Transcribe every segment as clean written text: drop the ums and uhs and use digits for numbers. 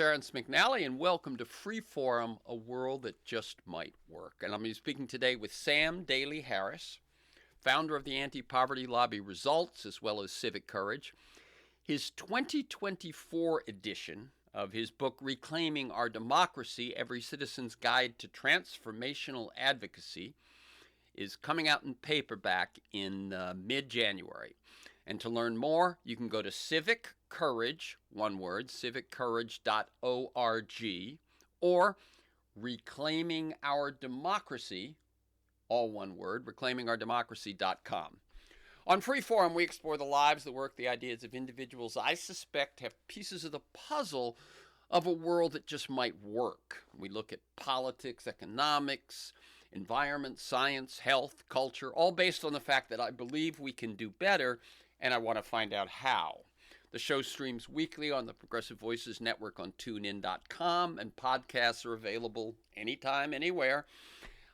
Terrence McNally, and welcome to Freeforum, a world that just might work. And I'm speaking today with Sam DALEY Harris, founder of the anti-poverty lobby Results, as well as Civic Courage. His 2024 edition of his book, Reclaiming Our Democracy, Every Citizen's Guide to Transformational Advocacy, is coming out in paperback in mid-January. And to learn more, you can go to Civic Courage, one word, civiccourage.org, or Reclaiming Our Democracy, all one word, reclaimingourdemocracy.com. On Freeforum, we explore the lives, the work, the ideas of individuals I suspect have pieces of the puzzle of a world that just might work. We look at politics, economics, environment, science, health, culture, all based on the fact that I believe we can do better, and I want to find out how. The show streams weekly on the Progressive Voices Network on TuneIn.com, and podcasts are available anytime, anywhere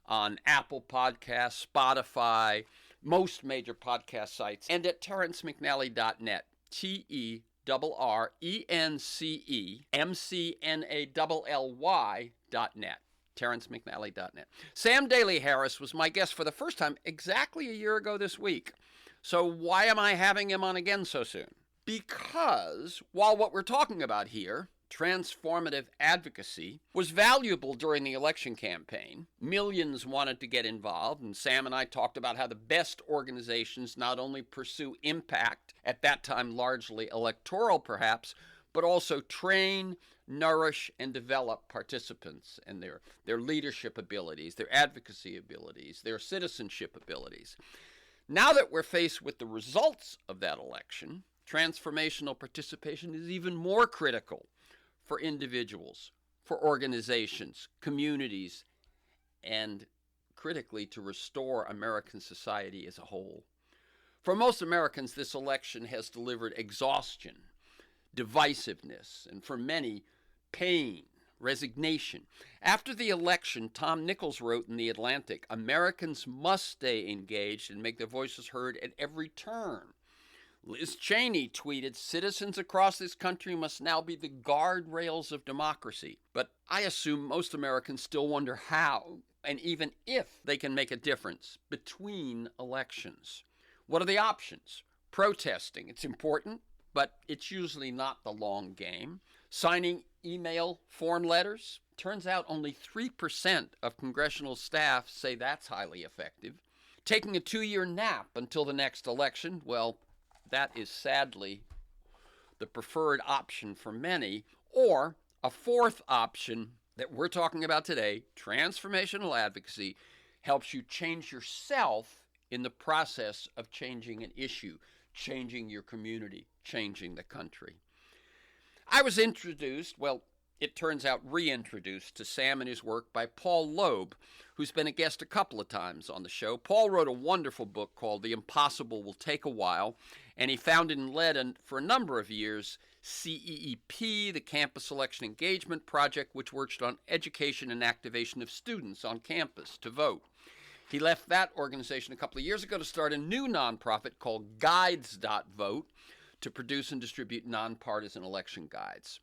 on Apple Podcasts, Spotify, most major podcast sites, and at terrencemcnally.net, TERRENCEMCNALLY.net, terrencemcnally.net. Sam DALEY Harris was my guest for the first time exactly a year ago this week. So why am I having him on again so soon? Because while what we're talking about here, transformative advocacy, was valuable during the election campaign, millions wanted to get involved, and Sam and I talked about how the best organizations not only pursue impact, at that time largely electoral perhaps, but also train, nourish, and develop participants and their leadership abilities, their advocacy abilities, their citizenship abilities. Now that we're faced with the results of that election, transformational participation is even more critical for individuals, for organizations, communities, and critically to restore American society as a whole. For most Americans, this election has delivered exhaustion, divisiveness, and for many, pain, resignation. After the election, Tom Nichols wrote in The Atlantic, "Americans must stay engaged and make their voices heard at every turn." Liz Cheney tweeted, "Citizens across this country must now be the guardrails of democracy." But I assume most Americans still wonder how, and even if they can make a difference between elections. What are the options? Protesting. It's important, but it's usually not the long game. Signing email form letters. Turns out only 3% of congressional staff say that's highly effective. Taking a 2-year nap until the next election, well, that is sadly the preferred option for many. Or a fourth option that we're talking about today, transformational advocacy, helps you change yourself in the process of changing an issue, changing your community, changing the country. I was introduced, well, it turns out reintroduced to Sam and his work by Paul Loeb, who's been a guest a couple of times on the show. Paul wrote a wonderful book called The Impossible Will Take a While, and he founded and led for a number of years CEEP, the Campus Election Engagement Project, which worked on education and activation of students on campus to vote. He left that organization a couple of years ago to start a new nonprofit called Guides.vote to produce and distribute nonpartisan election guides.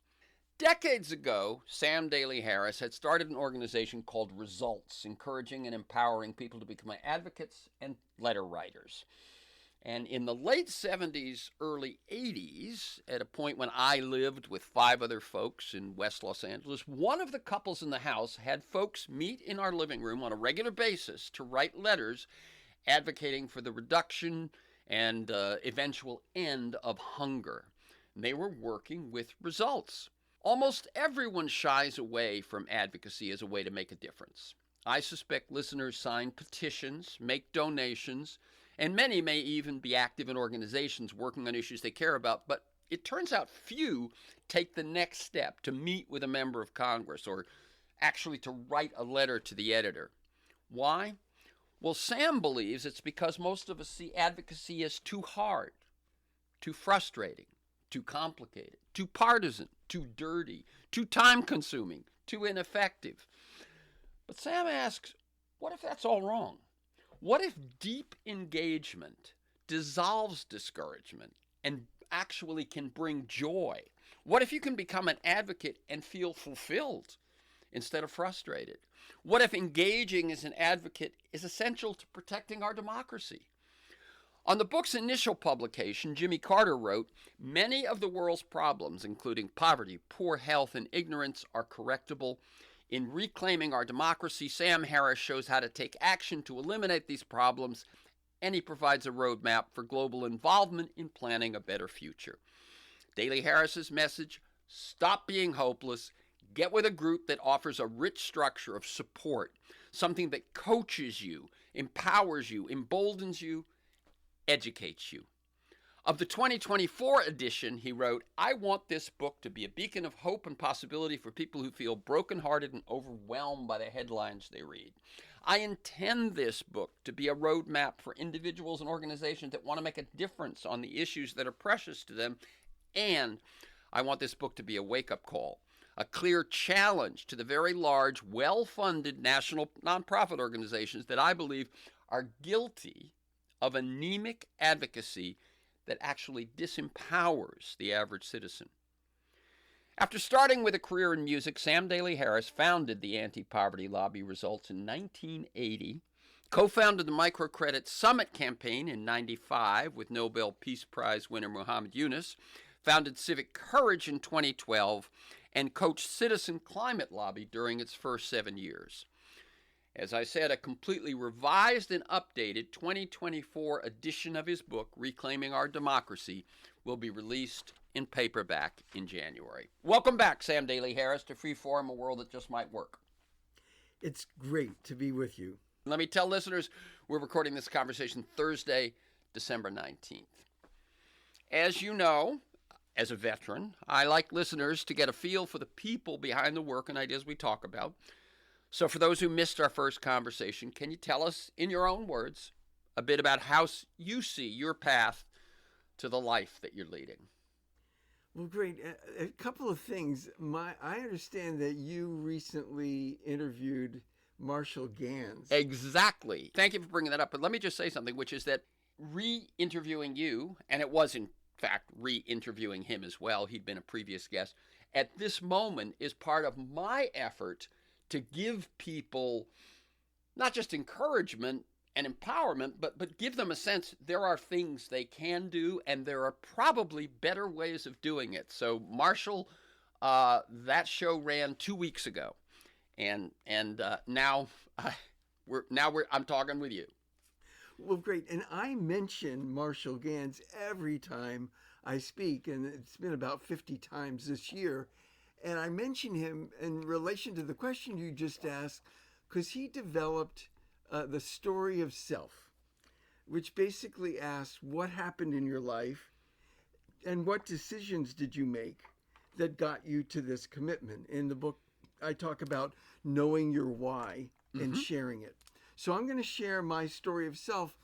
Decades ago, Sam DALEY Harris had started an organization called Results, encouraging and empowering people to become advocates and letter writers. And in the late 70s, early 80s, at a point when I lived with 5 other folks in West Los Angeles, one of the couples in the house had folks meet in our living room on a regular basis to write letters advocating for the reduction and eventual end of hunger. They were working with Results. Almost everyone shies away from advocacy as a way to make a difference. I suspect listeners sign petitions, make donations, and many may even be active in organizations working on issues they care about, but it turns out few take the next step to meet with a member of Congress or actually to write a letter to the editor. Why? Well, Sam believes it's because most of us see advocacy as too hard, too frustrating, too complicated, too partisan, too dirty, too time-consuming, too ineffective. But Sam asks, what if that's all wrong? What if deep engagement dissolves discouragement and actually can bring joy? What if you can become an advocate and feel fulfilled instead of frustrated? What if engaging as an advocate is essential to protecting our democracy? On the book's initial publication, Jimmy Carter wrote, "Many of the world's problems, including poverty, poor health, and ignorance, are correctable. In Reclaiming Our Democracy, Sam Harris shows how to take action to eliminate these problems, and he provides a roadmap for global involvement in planning a better future." Daley Harris's message: stop being hopeless, get with a group that offers a rich structure of support, something that coaches you, empowers you, emboldens you, educates you. Of the 2024 edition, he wrote, "I want this book to be a beacon of hope and possibility for people who feel brokenhearted and overwhelmed by the headlines they read. I intend this book to be a roadmap for individuals and organizations that want to make a difference on the issues that are precious to them. And I want this book to be a wake-up call, a clear challenge to the very large, well-funded national nonprofit organizations that I believe are guilty of anemic advocacy that actually disempowers the average citizen." After starting with a career in music, Sam Daley Harris founded the Anti-Poverty Lobby Results in 1980, co-founded the Microcredit Summit campaign in 95 with Nobel Peace Prize winner Muhammad Yunus, founded Civic Courage in 2012, and coached Citizen Climate Lobby during its first 7 years. As I said, a completely revised and updated 2024 edition of his book, Reclaiming Our Democracy, will be released in paperback in January. Welcome back, Sam Daley Harris, to Freeform, a world that just might work. It's great to be with you. Let me tell listeners, we're recording this conversation Thursday, December 19th. As you know, as a veteran, I like listeners to get a feel for the people behind the work and ideas we talk about. So for those who missed our first conversation, can you tell us, in your own words, a bit about how you see your path to the life that you're leading? Well, great. A couple of things. I understand that you recently interviewed Marshall Gans. Exactly. Thank you for bringing that up. But let me just say something, which is that re-interviewing you, and it was in fact re-interviewing him as well, he'd been a previous guest, at this moment is part of my effort to give people not just encouragement and empowerment, but give them a sense there are things they can do, and there are probably better ways of doing it. So Marshall, that show ran 2 weeks ago, and now I'm talking with you. Well, great. And I mention Marshall Gans every time I speak, and it's been about 50 times this year. And I mention him in relation to the question you just asked, because he developed the story of self, which basically asks what happened in your life and what decisions did you make that got you to this commitment. In the book, I talk about knowing your why and sharing it. So I'm going to share my story of self,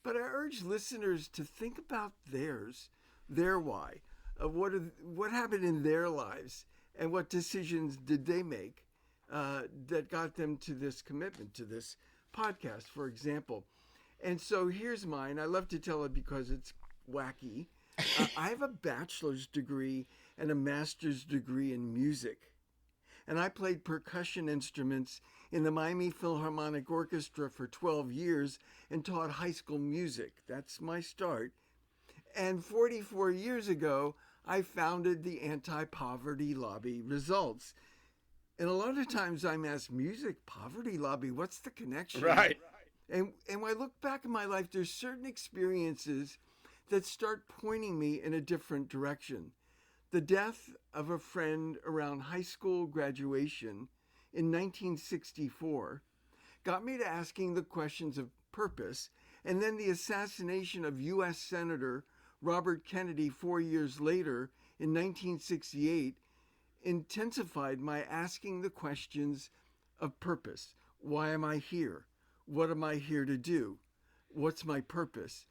but I urge listeners to think about theirs, their why, what happened in their lives, and what decisions did they make that got them to this commitment, to this podcast, for example. And so here's mine. I love to tell it because it's wacky. I have a bachelor's degree and a master's degree in music. And I played percussion instruments in the Miami Philharmonic Orchestra for 12 years and taught high school music. That's my start. And 44 years ago, I founded the Anti-Poverty Lobby Results. And a lot of times I'm asked, music, poverty lobby, what's the connection? Right. And when I look back in my life, there's certain experiences that start pointing me in a different direction. The death of a friend around high school graduation in 1964 got me to asking the questions of purpose, and then the assassination of U.S. Senator Robert Kennedy 4 years later in 1968 intensified my asking the questions of purpose. Why am I here? What am I here to do? What's my purpose?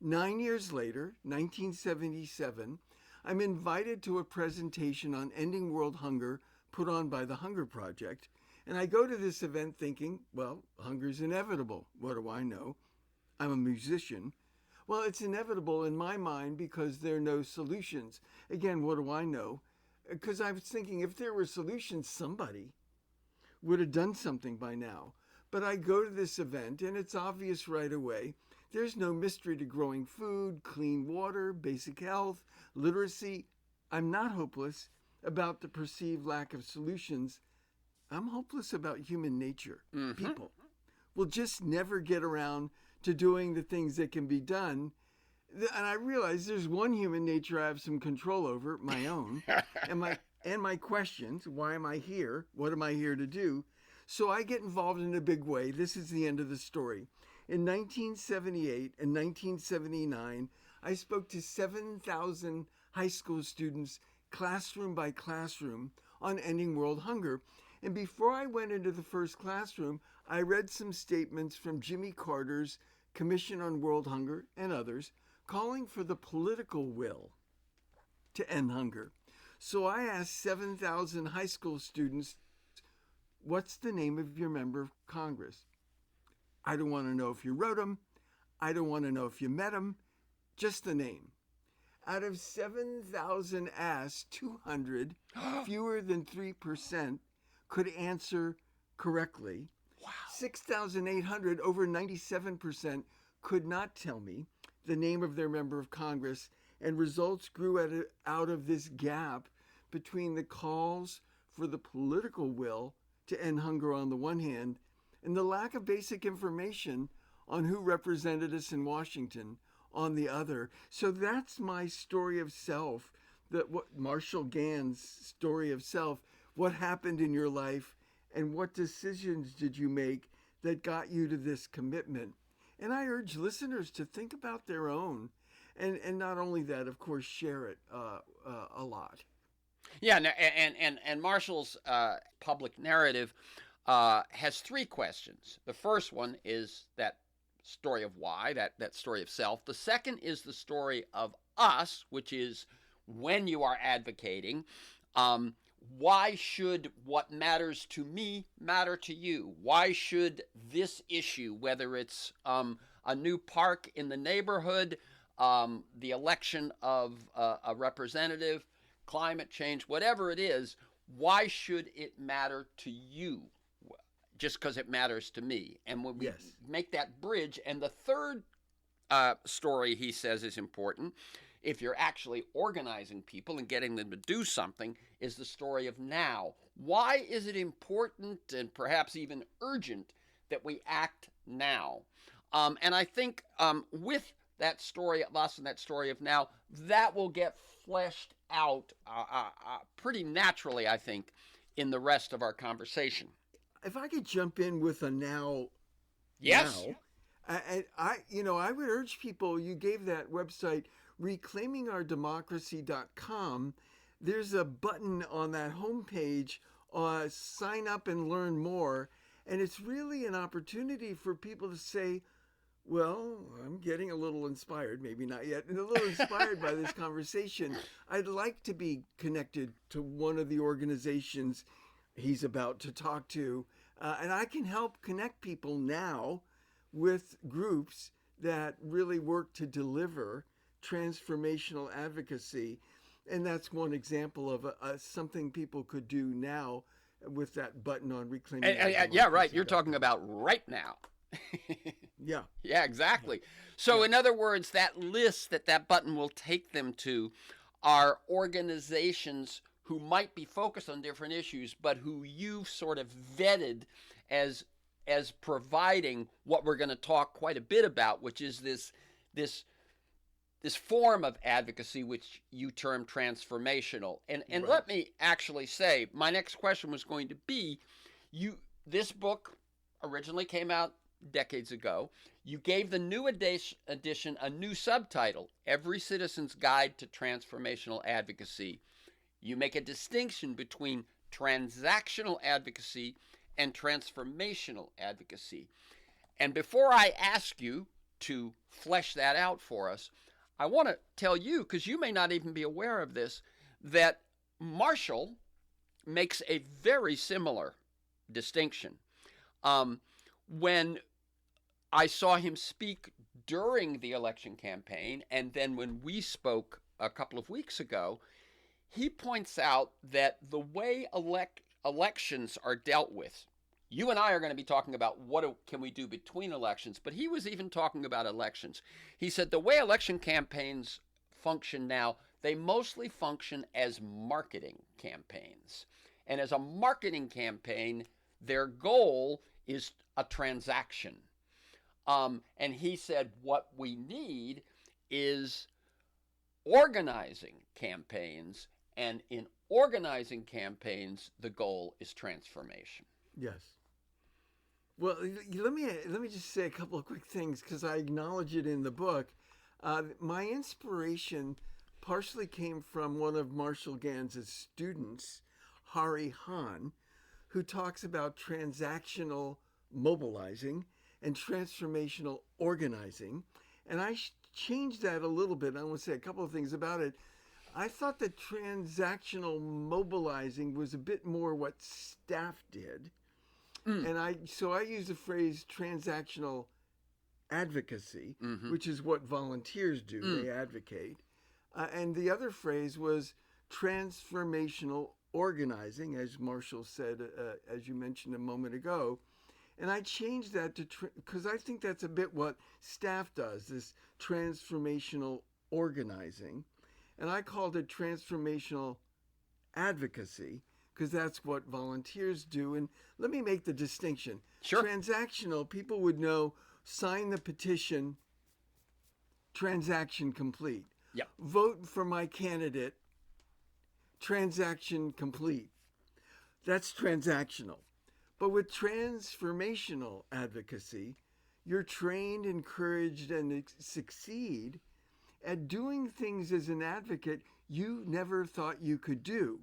9 years later, 1977, I'm invited to a presentation on ending world hunger put on by the Hunger Project. And I go to this event thinking, well, hunger's inevitable. What do I know? I'm a musician. Well, it's inevitable in my mind because there are no solutions. Again, what do I know? because I was thinking if there were solutions, somebody would have done something by now. But I go to this event and it's obvious right away. There's no mystery to growing food, clean water, basic health, literacy. I'm not hopeless about the perceived lack of solutions. I'm hopeless about human nature. People will just never get around to doing the things that can be done. And I realize there's one human nature I have some control over, my own, and my questions. Why am I here? What am I here to do? So I get involved in a big way. This is the end of the story. In 1978 and 1979, I spoke to 7,000 high school students, classroom by classroom, on ending world hunger. And before I went into the first classroom, I read some statements from Jimmy Carter's Commission on World Hunger and others, calling for the political will to end hunger. So I asked 7,000 high school students, what's the name of your member of Congress? I don't want to know if you wrote him. I don't want to know if you met him. Just the name. Out of 7,000 asked, 200, fewer than 3%, could answer correctly. Wow. 6,800, over 97%, could not tell me the name of their member of Congress, and results grew out of this gap between the calls for the political will to end hunger on the one hand and the lack of basic information on who represented us in Washington on the other. So that's my story of self, what Marshall Gann's story of self. What happened in your life and what decisions did you make that got you to this commitment? And I urge listeners to think about their own, and not only that, of course, share it a lot. Yeah, and Marshall's public narrative has three questions. The first one is that story of why, that story of self. The second is the story of us, which is when you are advocating. Why should what matters to me matter to you? Why should this issue, whether it's a new park in the neighborhood, the election of a representative, climate change, whatever it is, why should it matter to you just because it matters to me? And when we make that bridge, and the third story he says is important, if you're actually organizing people and getting them to do something, is the story of now. Why is it important and perhaps even urgent that we act now? And I think with that story of us and that story of now, that will get fleshed out pretty naturally, I think, in the rest of our conversation. If I could jump in with a now. Yes. Now, I would urge people, you gave that website, reclaimingourdemocracy.com. There's a button on that homepage, sign up and learn more. And it's really an opportunity for people to say, well, I'm getting a little inspired, maybe not yet, and a little inspired by this conversation. I'd like to be connected to one of the organizations he's about to talk to. And I can help connect people now with groups that really work to deliver transformational advocacy. And that's one example of something people could do now with that button on Reclaiming. Yeah, right. You're talking about right now. Yeah. Yeah, exactly. So in other words, that list that button will take them to are organizations who might be focused on different issues, but who you've sort of vetted as providing what we're going to talk quite a bit about, which is this form of advocacy which you term transformational. And Right. Let me actually say, my next question was going to be, this book originally came out decades ago. You gave the new edition a new subtitle, Every Citizen's Guide to Transformational Advocacy. You make a distinction between transactional advocacy and transformational advocacy. And before I ask you to flesh that out for us, I want to tell you, because you may not even be aware of this, that Marshall makes a very similar distinction. When I saw him speak during the election campaign, and then when we spoke a couple of weeks ago, he points out that the way elections are dealt with, you and I are going to be talking about can we do between elections, but he was even talking about elections. He said the way election campaigns function now, they mostly function as marketing campaigns. And as a marketing campaign, their goal is a transaction. And he said what we need is organizing campaigns, and in organizing campaigns, the goal is transformation. Yes. Well, let me just say a couple of quick things because I acknowledge it in the book. My inspiration partially came from one of Marshall Ganz's students, Hari Hahn, who talks about transactional mobilizing and transformational organizing. And I changed that a little bit. I want to say a couple of things about it. I thought that transactional mobilizing was a bit more what staff did. And I use the phrase transactional advocacy, which is what volunteers do. They advocate. And the other phrase was transformational organizing, as Marshall said, as you mentioned a moment ago. And I changed that to, because I think that's a bit what staff does, this transformational organizing. And I called it transformational advocacy, because that's what volunteers do. And let me make the distinction. Sure. Transactional, people would know, sign the petition, transaction complete. Yep. Vote for my candidate, transaction complete. That's transactional. But with transformational advocacy, you're trained, encouraged, and succeed at doing things as an advocate you never thought you could do,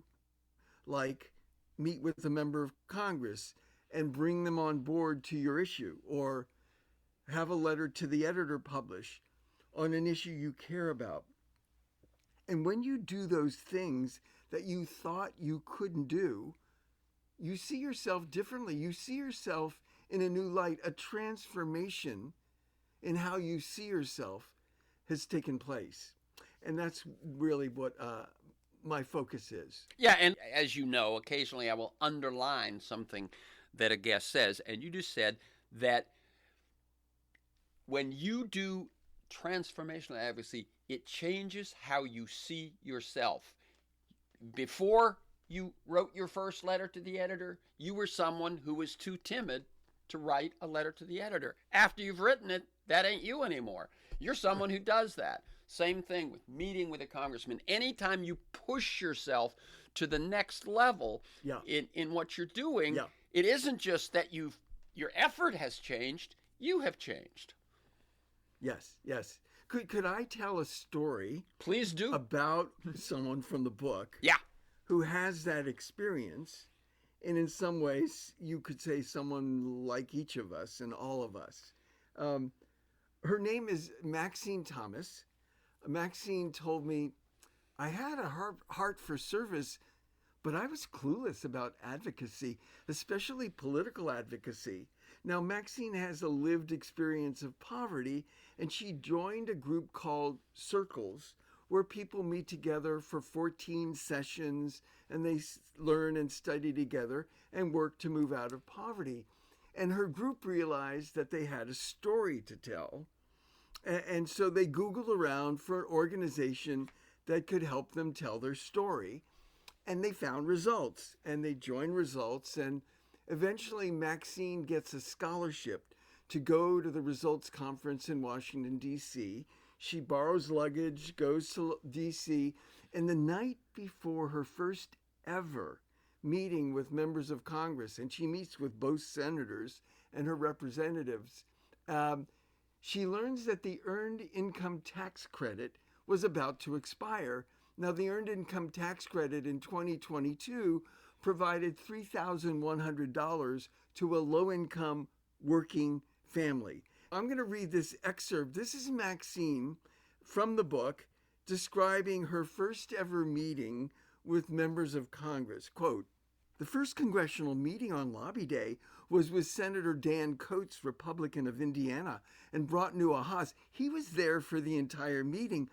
like meet with a member of Congress and bring them on board to your issue, or have a letter to the editor published on an issue you care about. And when you do those things that you thought you couldn't do, you see yourself differently. You see yourself in a new light. A transformation in how you see yourself has taken place. And that's really what my focus is. Yeah, and as you know, occasionally I will underline something that a guest says. And you just said that when you do transformational advocacy, it changes how you see yourself. Before you wrote your first letter to the editor, you were someone who was too timid to write a letter to the editor. After you've written it, that ain't you anymore. You're someone who does that. Same thing with meeting with a congressman. Anytime you push yourself to the next level in what you're doing, it isn't just that your effort has changed, you have changed. Yes, yes. Could I tell a story? Please do. About someone from the book. Yeah. Who has that experience, and in some ways you could say someone like each of us and all of us. Her name is Maxine Thomas. Maxine told me, I had a heart for service, but I was clueless about advocacy, especially political advocacy. Now, Maxine has a lived experience of poverty, and she joined a group called Circles, where people meet together for 14 sessions, and they learn and study together and work to move out of poverty. And her group realized that they had a story to tell. And so they Googled around for an organization that could help them tell their story. And they found Results, and they joined Results. And eventually Maxine gets a scholarship to go to the Results conference in Washington, D.C. She borrows luggage, goes to D.C., and the night before her first ever meeting with members of Congress, and she meets with both senators and her representatives, she learns that the Earned Income Tax Credit was about to expire. Now, the Earned Income Tax Credit in 2022 provided $3,100 to a low-income working family. I'm going to read this excerpt. This is Maxine from the book describing her first ever meeting with members of Congress. Quote, "The first congressional meeting on Lobby Day was with Senator Dan Coates, Republican of Indiana, and brought new ahas. He was there for the entire meeting.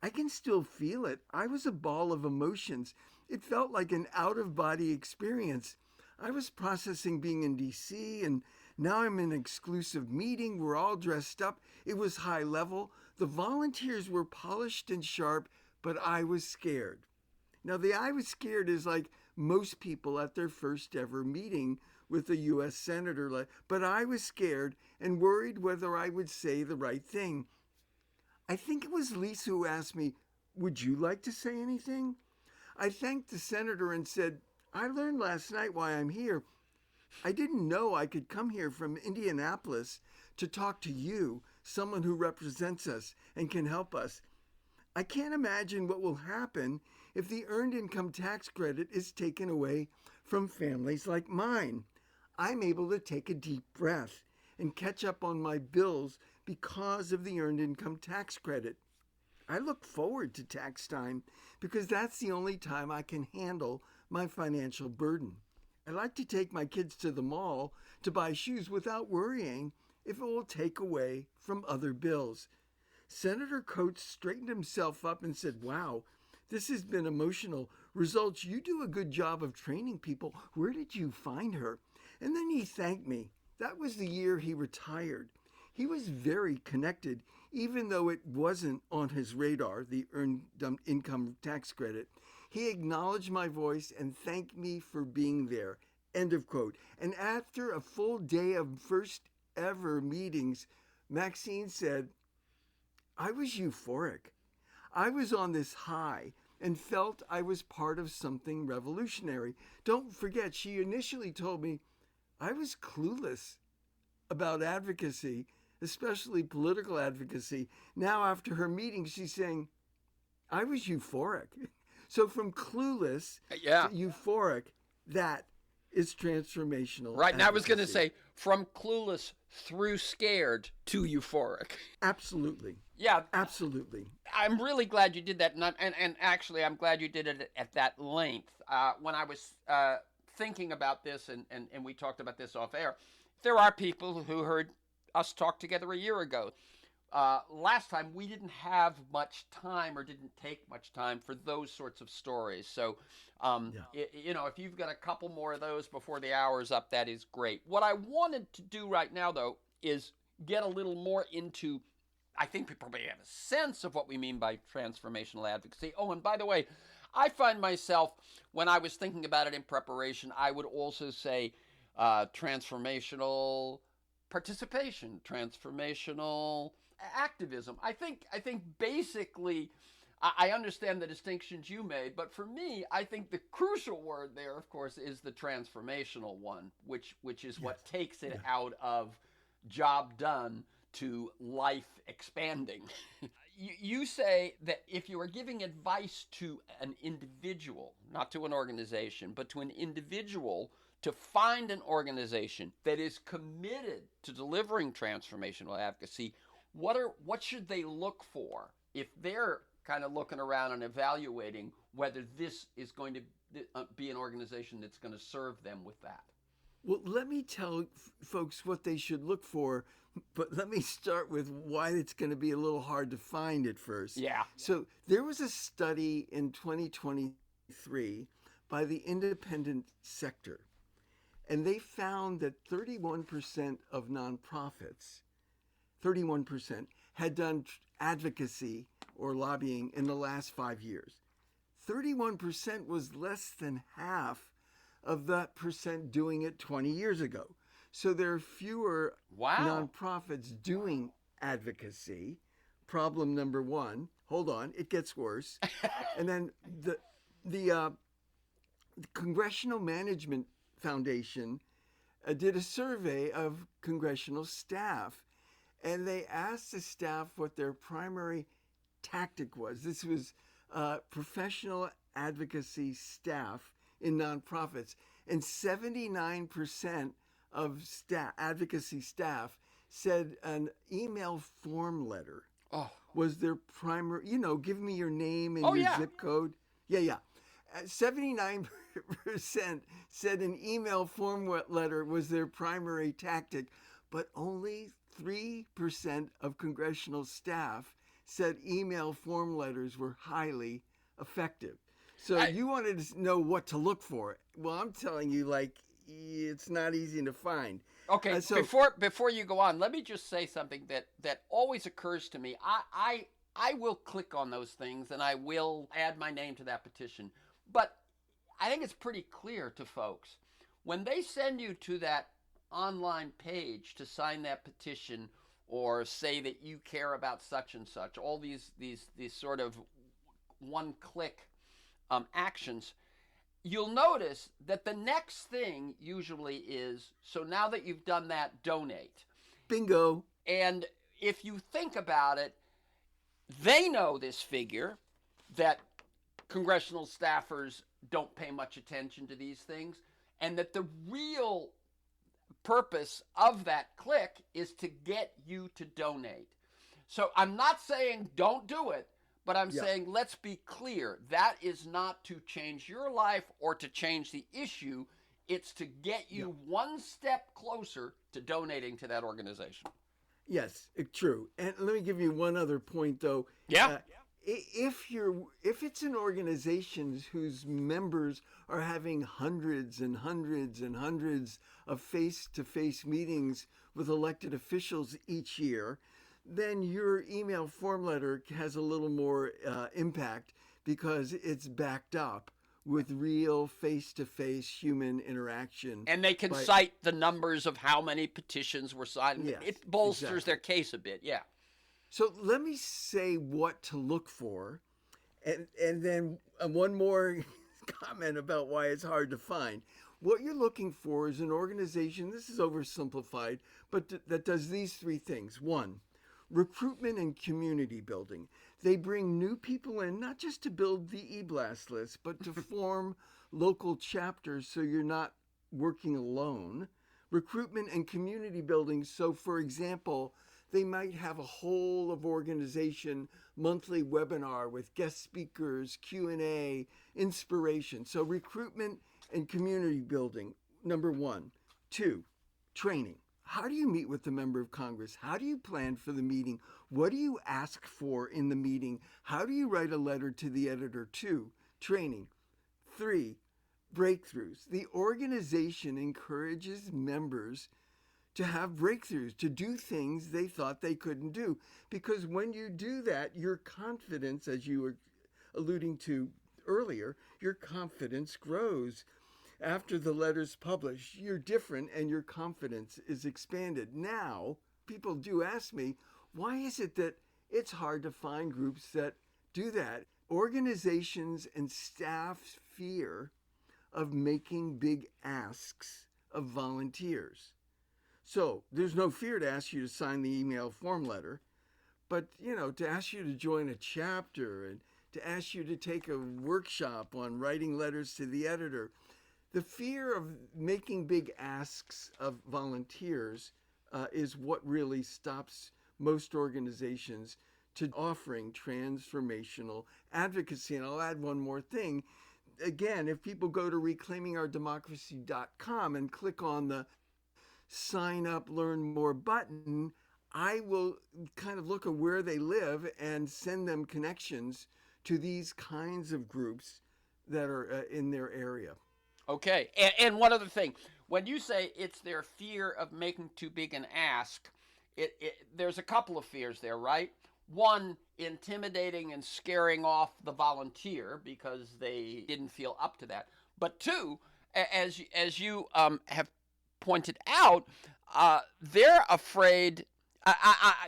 I can still feel it. I was a ball of emotions. It felt like an out of body experience. I was processing being in DC, and now I'm in an exclusive meeting. We're all dressed up. It was high level. The volunteers were polished and sharp, but I was scared. Now, the I was scared is like most people at their first ever meeting with a U.S. senator, but I was scared and worried whether I would say the right thing. I think it was Lisa who asked me, "Would you like to say anything?" I thanked the senator and said, "I learned last night why I'm here. I didn't know I could come here from Indianapolis to talk to you, someone who represents us and can help us. I can't imagine what will happen if the earned income tax credit is taken away from families like mine. I'm able to take a deep breath and catch up on my bills because of the earned income tax credit. I look forward to tax time because that's the only time I can handle my financial burden. I like to take my kids to the mall to buy shoes without worrying if it will take away from other bills." Senator Coates straightened himself up and said, "Wow, this has been emotional. Results, you do a good job of training people. Where did you find her?" And then he thanked me. That was the year he retired. He was very connected, even though it wasn't on his radar, the earned income tax credit. He acknowledged my voice and thanked me for being there. End of quote. And after a full day of first ever meetings, Maxine said, "I was euphoric. I was on this high and felt I was part of something revolutionary." Don't forget, she initially told me I was clueless about advocacy, especially political advocacy. Now, after her meeting, she's saying, I was euphoric. So from clueless Yeah. to euphoric, that is transformational Right. And I was going to advocacy. say from clueless through scared to euphoric. Absolutely. Yeah. Absolutely. I'm really glad you did that. And actually, I'm glad you did it at that length. When I was thinking about this, and we talked about this off air, there are people who heard us talk together a year ago. Last time we didn't have much time or didn't take much time for those sorts of stories. So, if you've got a couple more of those before the hour's up, that is great. What I wanted to do right now, though, is get a little more into, I think we probably have a sense of what we mean by transformational advocacy. Oh, and by the way, I find myself, when I was thinking about it in preparation, I would also say transformational participation, transformational activism. I think basically I understand the distinctions you made, but for me, I think the crucial word there, of course, is the transformational one, which is what takes it out of job done to life expanding. You say that if you are giving advice to an individual, not to an organization, but to an individual, to find an organization that is committed to delivering transformational advocacy, what should they look for if they're kind of looking around and evaluating whether this is going to be an organization that's going to serve them with that? Well, let me tell folks what they should look for, but let me start with why it's going to be a little hard to find at first. Yeah. So there was a study in 2023 by the independent sector, and they found that 31% of nonprofits, 31%, had done advocacy or lobbying in the last 5 years. 31% was less than half of that percent doing it 20 years ago. So there are fewer nonprofits doing advocacy. Problem number one. Hold on, it gets worse. And then the Congressional Management Foundation did a survey of congressional staff, and they asked the staff what their primary tactic was. This was professional advocacy staff in nonprofits, and 79% of advocacy staff said an email form letter was their primary, give me your name and your zip code. 79% said an email form letter was their primary tactic, but only 3% of congressional staff said email form letters were highly effective. So I, you wanted to know what to look for. Well, I'm telling you, like, it's not easy to find. okay, So before you go on, let me just say something that always occurs to me. I will click on those things and I will add my name to that petition. But I think it's pretty clear to folks when they send you to that online page to sign that petition or say that you care about such and such, all these sort of one click actions, you'll notice that the next thing usually is, so now that you've done that, donate. bingo. And if you think about it, they know this figure that congressional staffers don't pay much attention to these things, and that the real purpose of that click is to get you to donate. So I'm not saying don't do it, but I'm saying let's be clear. That is not to change your life or to change the issue. It's to get you one step closer to donating to that organization. Yes, true. And let me give you one other point, though. Yeah. If it's an organization whose members are having hundreds and hundreds and hundreds of face-to-face meetings with elected officials each year, then your email form letter has a little more impact because it's backed up with real face-to-face human interaction. And they can cite the numbers of how many petitions were signed. Yes, it bolsters their case a bit, yeah. So let me say what to look for, and then one more comment about why it's hard to find. What you're looking for is an organization, this is oversimplified, but that does these three things. One, recruitment and community building. They bring new people in, not just to build the e-blast list, but to form local chapters so you're not working alone. Recruitment and community building. So, for example, they might have a whole of organization monthly webinar with guest speakers, Q&A, inspiration. So recruitment and community building, number one. Two, training. How do you meet with the member of Congress? How do you plan for the meeting? What do you ask for in the meeting? How do you write a letter to the editor? Two, training. Three, breakthroughs. The organization encourages members to have breakthroughs, to do things they thought they couldn't do. Because when you do that, your confidence, as you were alluding to earlier, your confidence grows. After the letter's published, you're different and your confidence is expanded. Now, people do ask me, why is it that it's hard to find groups that do that? Organizations and staff's fear of making big asks of volunteers. So there's no fear to ask you to sign the email form letter, but to ask you to join a chapter and to ask you to take a workshop on writing letters to the editor. The fear of making big asks of volunteers is what really stops most organizations to offering transformational advocacy. And I'll add one more thing. Again, if people go to reclaimingourdemocracy.com and click on the sign up, learn more button, I will kind of look at where they live and send them connections to these kinds of groups that are in their area. Okay, and one other thing. When you say it's their fear of making too big an ask, there's a couple of fears there, right? One, intimidating and scaring off the volunteer because they didn't feel up to that. But two, as you have pointed out, they're afraid.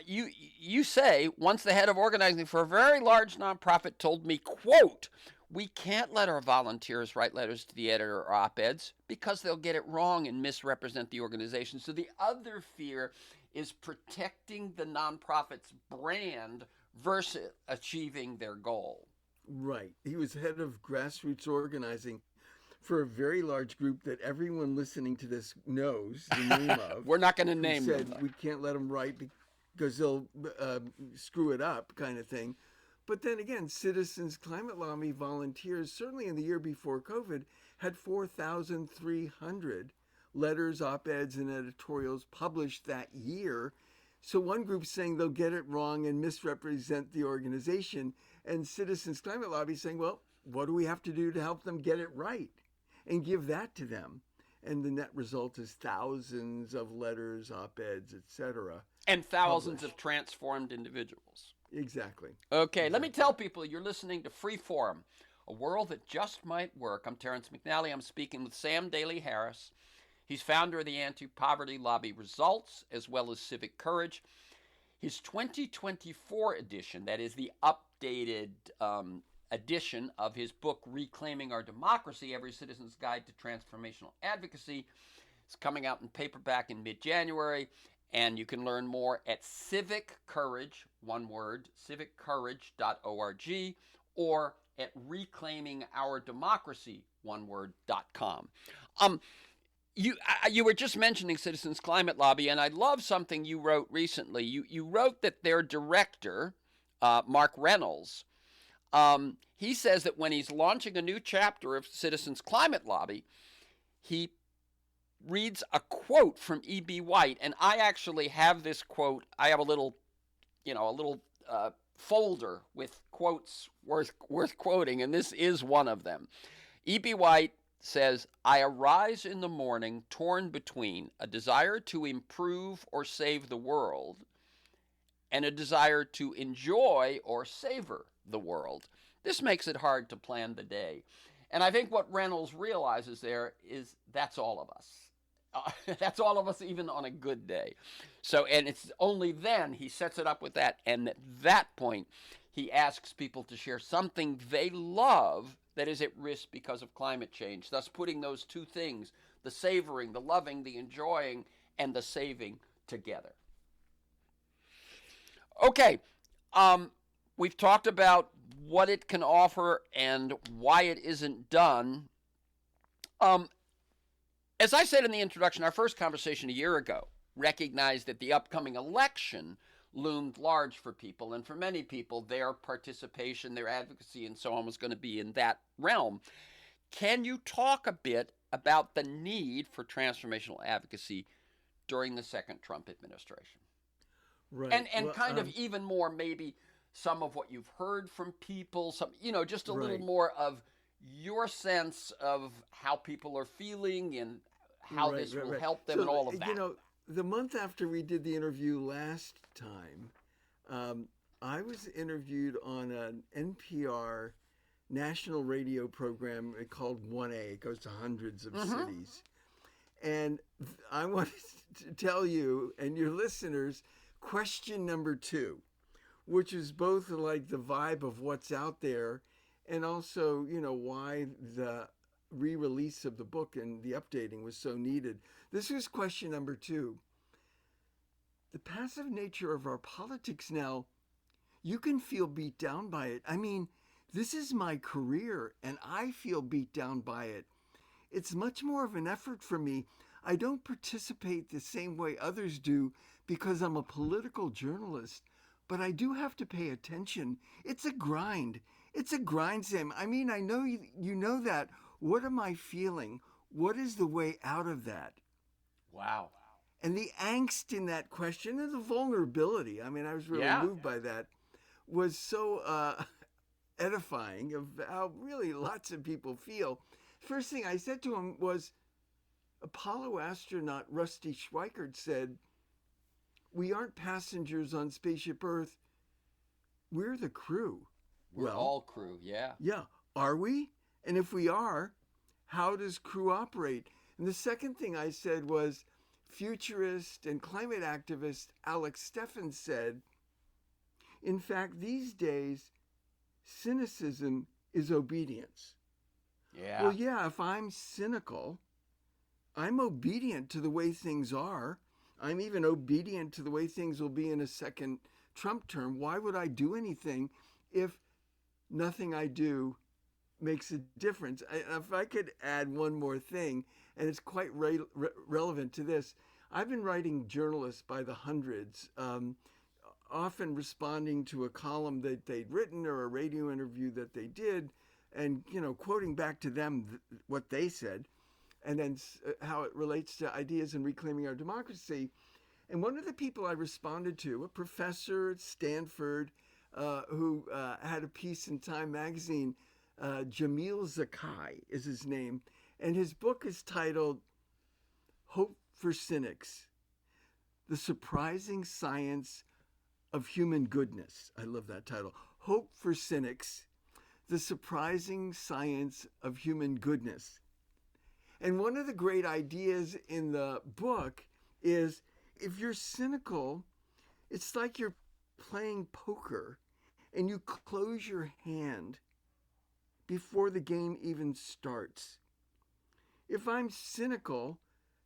You say, once the head of organizing for a very large nonprofit told me, quote, "We can't let our volunteers write letters to the editor or op-eds because they'll get it wrong and misrepresent the organization." So the other fear is protecting the nonprofit's brand versus achieving their goal. Right. He was head of grassroots organizing for a very large group that everyone listening to this knows the name of. We're not going to name them. Said we can't let them write because they'll screw it up, kind of thing. But then again, Citizens Climate Lobby volunteers, certainly in the year before COVID, had 4,300 letters, op-eds, and editorials published that year. So one group's saying they'll get it wrong and misrepresent the organization, and Citizens Climate Lobby saying, well, what do we have to do to help them get it right? And give that to them. And the net result is thousands of letters, op-eds, etc. And thousands of transformed individuals. Exactly. Okay, let me tell people you're listening to Freeform, a world that just might work. I'm Terrence McNally. I'm speaking with Sam Daly Harris. He's founder of the Anti-Poverty Lobby Results, as well as Civic Courage. His 2024 edition, that is the updated edition of his book, Reclaiming Our Democracy, Every Citizen's Guide to Transformational Advocacy, is coming out in paperback in mid-January, and you can learn more at Civic Courage, one word, civiccourage.org, or at reclaimingourdemocracy, one word.com. You were just mentioning Citizens Climate Lobby, and I love something you wrote recently. You wrote that their director, Mark Reynolds, he says that when he's launching a new chapter of Citizens Climate Lobby, he reads a quote from E.B. White, and I actually have this quote. I have a little folder with quotes worth quoting, and this is one of them. E.B. White says, "I arise in the morning torn between a desire to improve or save the world and a desire to enjoy or savor the world. This makes it hard to plan the day." And I think what Reynolds realizes there is that's all of us. That's all of us, even on a good day. So, and it's only then he sets it up with that. And at that point, he asks people to share something they love that is at risk because of climate change, thus putting those two things, the savoring, the loving, the enjoying, and the saving together. Okay, we've talked about what it can offer and why it isn't done. As I said in the introduction, our first conversation a year ago recognized that the upcoming election loomed large for people, and for many people, their participation, their advocacy, and so on was going to be in that realm. Can you talk a bit about the need for transformational advocacy during the second Trump administration? Right. And well, kind of even more maybe some of what you've heard from people, some, just a little more of your sense of how people are feeling and how this will help them and all of that. The month after we did the interview last time, I was interviewed on an NPR national radio program called 1A. It goes to hundreds of cities. And I wanted to tell you and your listeners question number 2, which is both like the vibe of what's out there and also, why the re-release of the book and the updating was so needed. This was question number 2. The passive nature of our politics now, you can feel beat down by it. I mean, this is my career and I feel beat down by it. It's much more of an effort for me. I don't participate the same way others do because I'm a political journalist, but I do have to pay attention. It's a grind. It's a grind, Sam. I mean, I know you know that. What am I feeling? What is the way out of that? Wow. And the angst in that question and the vulnerability, I mean, I was really moved by that, was so edifying of how really lots of people feel. First thing I said to him was, Apollo astronaut Rusty Schweickart said, "We aren't passengers on Spaceship Earth. We're the crew." We're all crew, yeah. Yeah. Are we? And if we are, how does crew operate? And the second thing I said was, futurist and climate activist Alex Steffen said, in fact, these days, cynicism is obedience. Yeah. Well, yeah, if I'm cynical, I'm obedient to the way things are. I'm even obedient to the way things will be in a second Trump term. Why would I do anything if nothing I do makes a difference? If I could add one more thing, and it's quite relevant to this. I've been writing journalists by the hundreds, often responding to a column that they'd written or a radio interview that they did, and quoting back to them what they said, and then how it relates to ideas in reclaiming our democracy. And one of the people I responded to, a professor at Stanford, who had a piece in Time magazine, Jamil Zakai is his name, and his book is titled Hope for Cynics, The Surprising Science of Human Goodness. I love that title. Hope for Cynics, The Surprising Science of Human Goodness. And one of the great ideas in the book is if you're cynical, it's like you're playing poker and you close your hand before the game even starts. If I'm cynical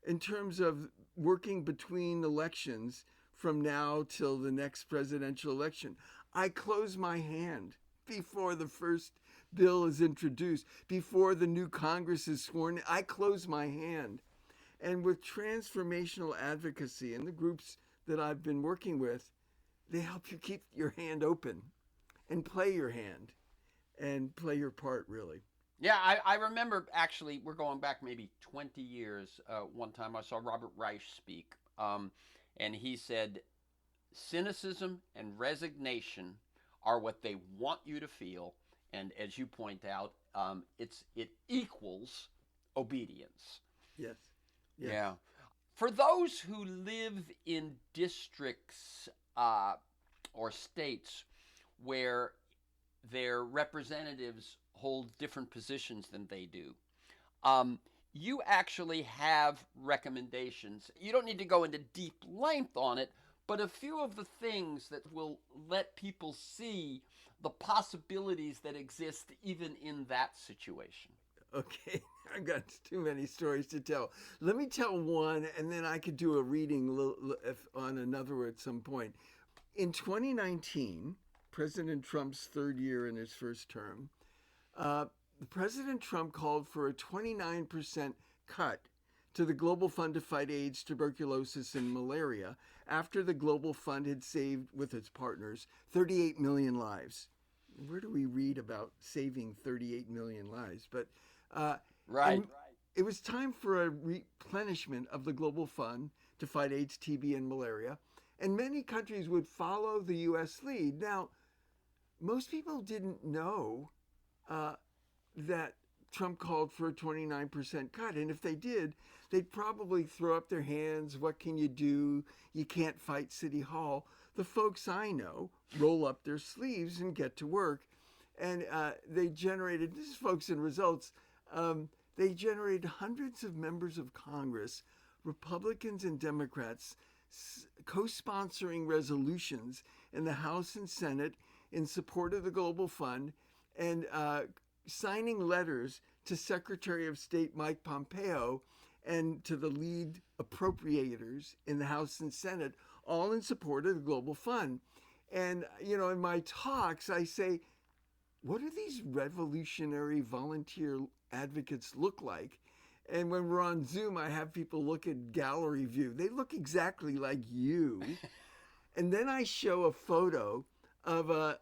in terms of working between elections from now till the next presidential election, I close my hand before the first bill is introduced, before the new Congress is sworn. I close my hand. And with transformational advocacy and the groups that I've been working with, they help you keep your hand open and play your hand and play your part, really. Yeah, I remember actually, we're going back maybe 20 years. One time I saw Robert Reich speak, and he said, cynicism and resignation are what they want you to feel. And as you point out, it equals obedience. Yes. Yes. Yeah. For those who live in districts or states where their representatives hold different positions than they do, you actually have recommendations. You don't need to go into deep length on it, but a few of the things that will let people see the possibilities that exist even in that situation. Okay, I've got too many stories to tell. Let me tell one, and then I could do a reading on another at some point. In 2019, President Trump's third year in his first term, President Trump called for a 29% cut to the Global Fund to fight AIDS, tuberculosis, and malaria after the Global Fund had saved, with its partners, 38 million lives. Where do we read about saving 38 million lives? But Right. it was time for a replenishment of the Global Fund to fight AIDS, TB, and malaria. And many countries would follow the U.S. lead. Now, most people didn't know that Trump called for a 29% cut. And if they did, they'd probably throw up their hands. What can you do? You can't fight City Hall. The folks I know roll up their sleeves and get to work. And they generated, this is folks in results, they generated hundreds of members of Congress, Republicans and Democrats, co-sponsoring resolutions in the House and Senate in support of the Global Fund, and signing letters to Secretary of State Mike Pompeo and to the lead appropriators in the House and Senate, all in support of the Global Fund. And, you know, in my talks, I say, what do these revolutionary volunteer advocates look like? And when we're on Zoom, I have people look at gallery view. They look exactly like you. And then I show a photo of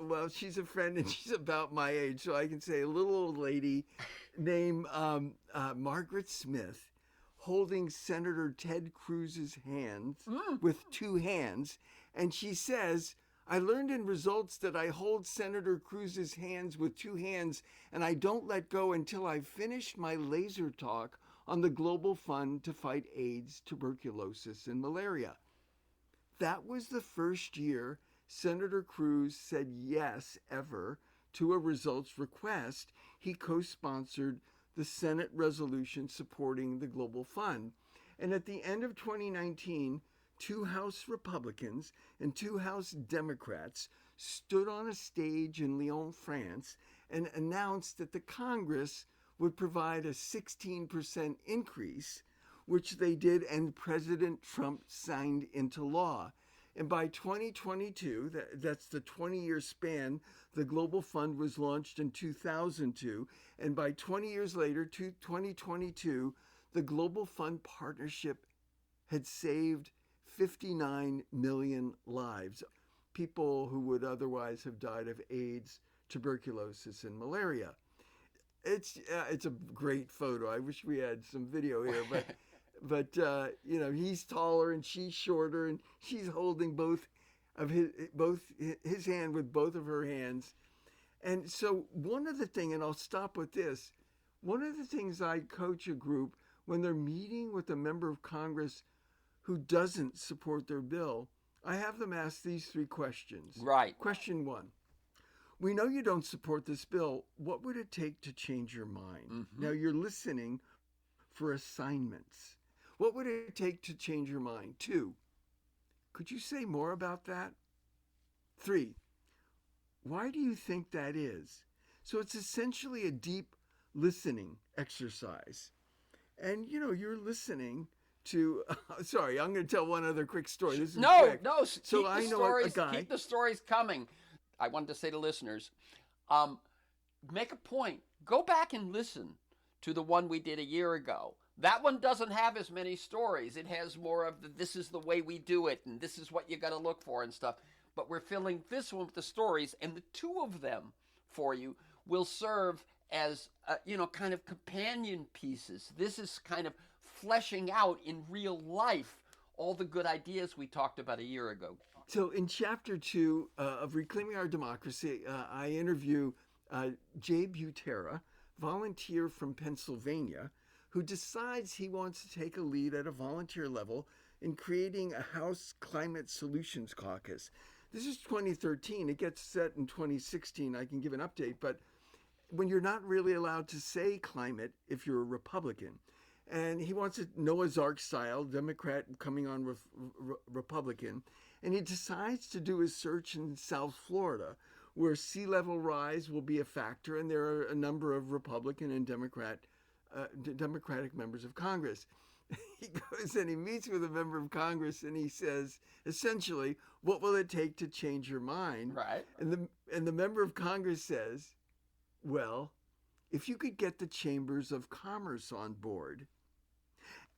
well, she's a friend and she's about my age, so I can say a little old lady named Margaret Smith holding Senator Ted Cruz's hands with two hands. And she says, I learned in results that I hold Senator Cruz's hands with two hands, and I don't let go until I've finished my laser talk on the Global Fund to fight AIDS, tuberculosis, and malaria. That was the first year Senator Cruz said yes ever to a results request. He co-sponsored the Senate resolution supporting the Global Fund. And at the end of 2019, 2 House Republicans and 2 House Democrats stood on a stage in Lyon, France, and announced that the Congress would provide a 16% increase, which they did, and President Trump signed into law. And by 2022, that's the 20-year span, the Global Fund was launched in 2002. And by 20 years later, 2022, the Global Fund partnership had saved 59 million lives, people who would otherwise have died of AIDS, tuberculosis, and malaria. It's a great photo. I wish we had some video here, but but he's taller and she's shorter, and she's holding both his hand with both of her hands. And so one of the things, and I'll stop with this, one of the things I coach a group when they're meeting with a member of Congress who doesn't support their bill, I have them ask these 3 questions. Right. Question 1. We know you don't support this bill. What would it take to change your mind? Mm-hmm. Now you're listening for assignments. What would it take to change your mind? 2. Could you say more about that? 3. Why do you think that is? So it's essentially a deep listening exercise. And you're listening to sorry, I'm going to tell one other quick story. This is quick. No. So I know a guy. Keep the stories coming. I wanted to say to listeners, make a point. Go back and listen to the one we did a year ago. That one doesn't have as many stories. It has more of this is the way we do it, and this is what you got to look for and stuff. But we're filling this one with the stories, and the 2 of them for you will serve as kind of companion pieces. This is kind of fleshing out in real life all the good ideas we talked about a year ago. So in chapter 2 of Reclaiming Our Democracy, I interview Jay Butera, volunteer from Pennsylvania, who decides he wants to take a lead at a volunteer level in creating a House Climate Solutions Caucus. This is 2013. It gets set in 2016. I can give an update, but when you're not really allowed to say climate if you're a Republican, and he wants it Noah's Ark style, Democrat coming on Republican, and he decides to do his search in South Florida, where sea level rise will be a factor, and there are a number of Republican and Democratic members of Congress. He goes and he meets with a member of Congress, and he says, essentially, what will it take to change your mind? Right. And the member of Congress says, well, if you could get the chambers of commerce on board.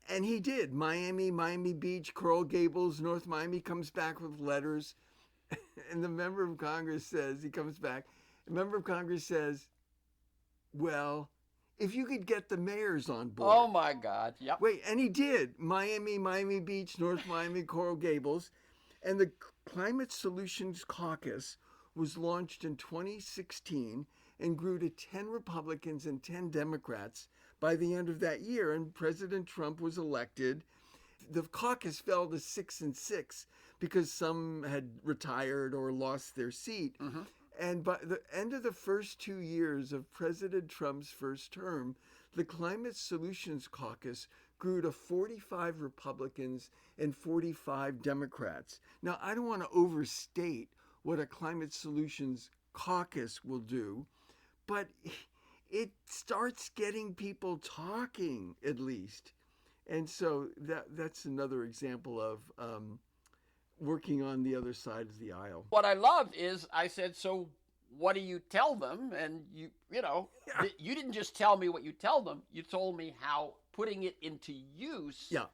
And he did. Miami Beach, Coral Gables, North Miami comes back with letters. And the member of Congress says, he comes back, the member of Congress says, well, if you could get the mayors on board. Oh my God. Yep. Wait, and he did. Miami Beach, North Miami, Coral Gables. And the Climate Solutions Caucus was launched in 2016 and grew to 10 Republicans and 10 Democrats by the end of that year. And President Trump was elected. The caucus fell to 6-6 because some had retired or lost their seat. Mm-hmm. And by the end of the first 2 years of President Trump's first term, the Climate Solutions Caucus grew to 45 Republicans and 45 Democrats. Now, I don't want to overstate what a Climate Solutions Caucus will do, but it starts getting people talking, at least. And so that's another example of working on the other side of the aisle. What I loved is I said, so what do you tell them? And you didn't just tell me what you tell them. You told me how putting it into use. Yeah.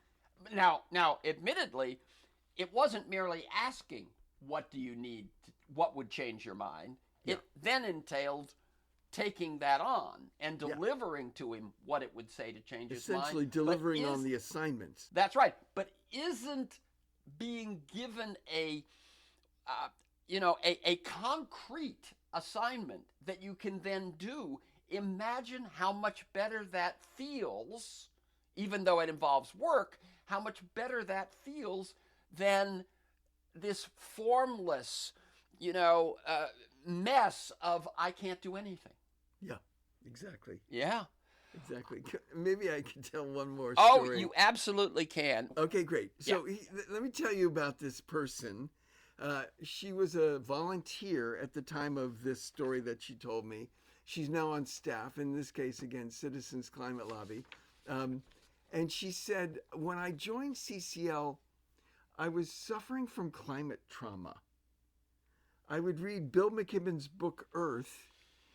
Now, admittedly, it wasn't merely asking, what do you need? What would change your mind? Yeah. It then entailed taking that on and delivering to him what it would say to change his mind. Essentially delivering on the assignments. That's right. But isn't being given a concrete assignment that you can then do, imagine how much better that feels, even though it involves work, how much better that feels than this formless, mess of I can't do anything. Yeah, exactly. Yeah. Exactly. Maybe I can tell one more story. story. Oh, you absolutely can. Okay, great. So let me tell you about this person. She was a volunteer at the time of this story that she told me. She's now on staff, in this case, again, Citizens Climate Lobby. And she said, when I joined CCL, I was suffering from climate trauma. I would read Bill McKibben's book, Earth,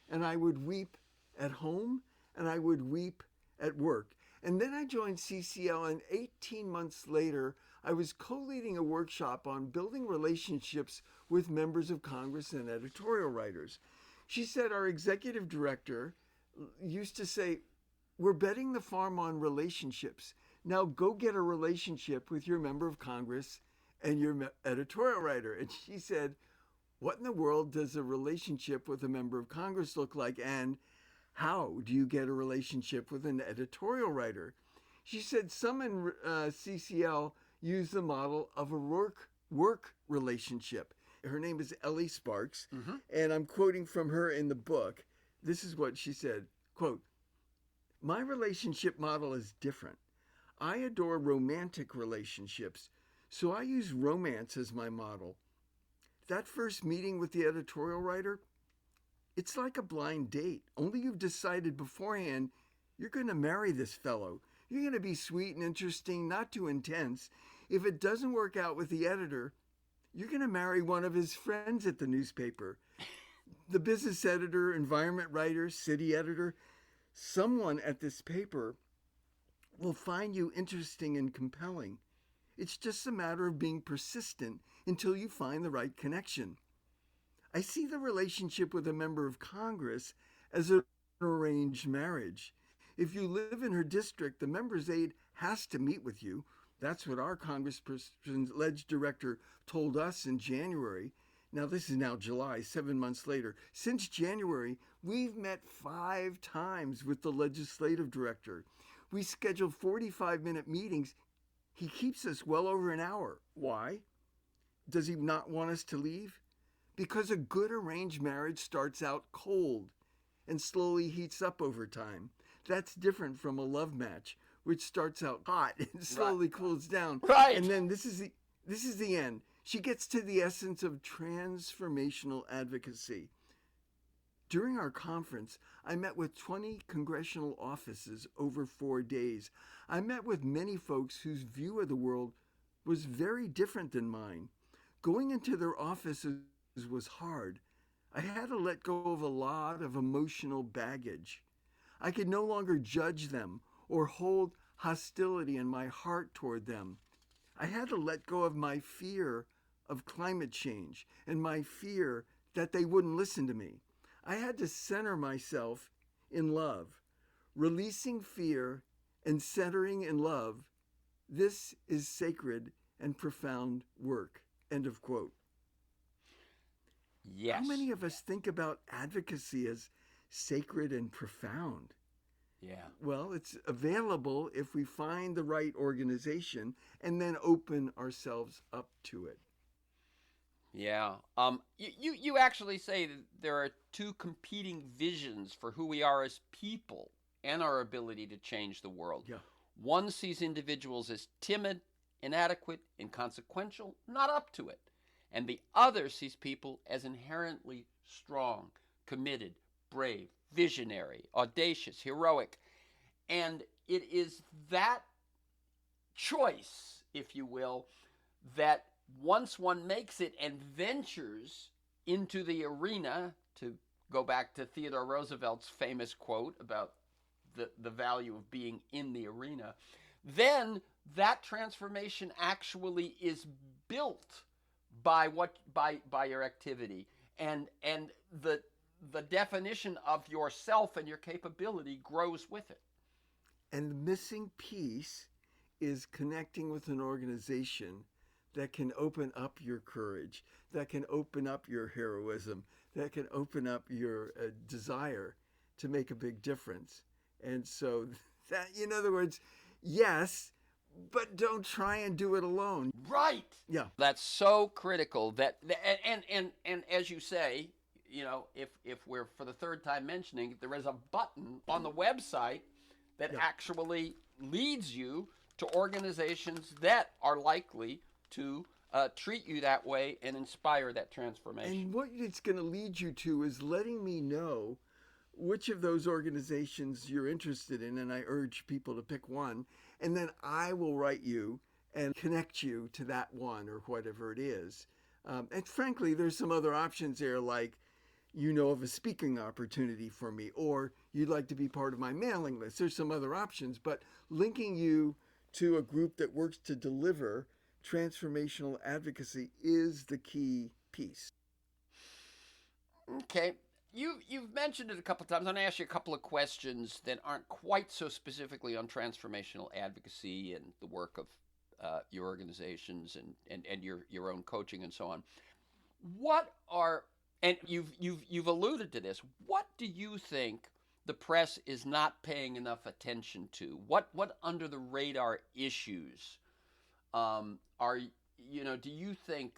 and I would weep at home, and I would weep at work. And then I joined CCL, and 18 months later, I was co-leading a workshop on building relationships with members of Congress and editorial writers. She said our executive director used to say, we're betting the farm on relationships. Now go get a relationship with your member of Congress and your editorial writer. And she said, what in the world does a relationship with a member of Congress look like? And how do you get a relationship with an editorial writer? She said some in CCL use the model of a work relationship. Her name is Ellie Sparks, and I'm quoting from her in the book. This is what she said, quote, "My relationship model is different. I adore romantic relationships, so I use romance as my model. That first meeting with the editorial writer, it's like a blind date. Only you've decided beforehand you're going to marry this fellow. You're going to be sweet and interesting, not too intense. If it doesn't work out with the editor, you're going to marry one of his friends at the newspaper. The business editor, environment writer, city editor, someone at this paper will find you interesting and compelling. It's just a matter of being persistent until you find the right connection. I see the relationship with a member of Congress as an arranged marriage. If you live in her district, the member's aide has to meet with you. That's what our congressperson's ledge director told us in January. Now, this is now July, 7 months later. Since January, we've met 5 times with the legislative director. We scheduled 45-minute meetings. He keeps us well over an hour. Why? Does he not want us to leave? Because a good arranged marriage starts out cold and slowly heats up over time. That's different from a love match, which starts out hot and slowly cools down. Right. And then this is the end. She gets to the essence of transformational advocacy. During our conference, I met with 20 congressional offices over 4 days. I met with many folks whose view of the world was very different than mine. Going into their offices was hard. I had to let go of a lot of emotional baggage. I could no longer judge them or hold hostility in my heart toward them. I had to let go of my fear of climate change and my fear that they wouldn't listen to me. I had to center myself in love, releasing fear and centering in love. This is sacred and profound work. End of quote. Yes. How many of us think about advocacy as sacred and profound? Yeah. Well, it's available if we find the right organization and then open ourselves up to it. Yeah. You actually say that there are 2 competing visions for who we are as people and our ability to change the world. Yeah. One sees individuals as timid, inadequate, inconsequential, not up to it. And the other sees people as inherently strong, committed, brave, visionary, audacious, heroic. And it is that choice, if you will, that once one makes it and ventures into the arena, to go back to Theodore Roosevelt's famous quote about the value of being in the arena, then that transformation actually is built by your activity, and the definition of yourself and your capability grows with it. And the missing piece is connecting with an organization that can open up your courage, that can open up your heroism, that can open up your desire to make a big difference. And so that, in other words, yes, but don't try and do it alone. Right. Yeah. That's so critical. And as you say, you know, if we're for the 3rd time mentioning, there is a button on the website that actually leads you to organizations that are likely to treat you that way and inspire that transformation. And what it's going to lead you to is letting me know which of those organizations you're interested in, and I urge people to pick one, and then I will write you and connect you to that one or whatever it is. And frankly, there's some other options there, like you know of a speaking opportunity for me, or you'd like to be part of my mailing list. There's some other options, but linking you to a group that works to deliver transformational advocacy is the key piece. Okay. You've mentioned it a couple of times. I'm going to ask you a couple of questions that aren't quite so specifically on transformational advocacy and the work of your organizations and your own coaching and so on. What are, and you've alluded to this, what do you think the press is not paying enough attention to? What under the radar issues are, do you think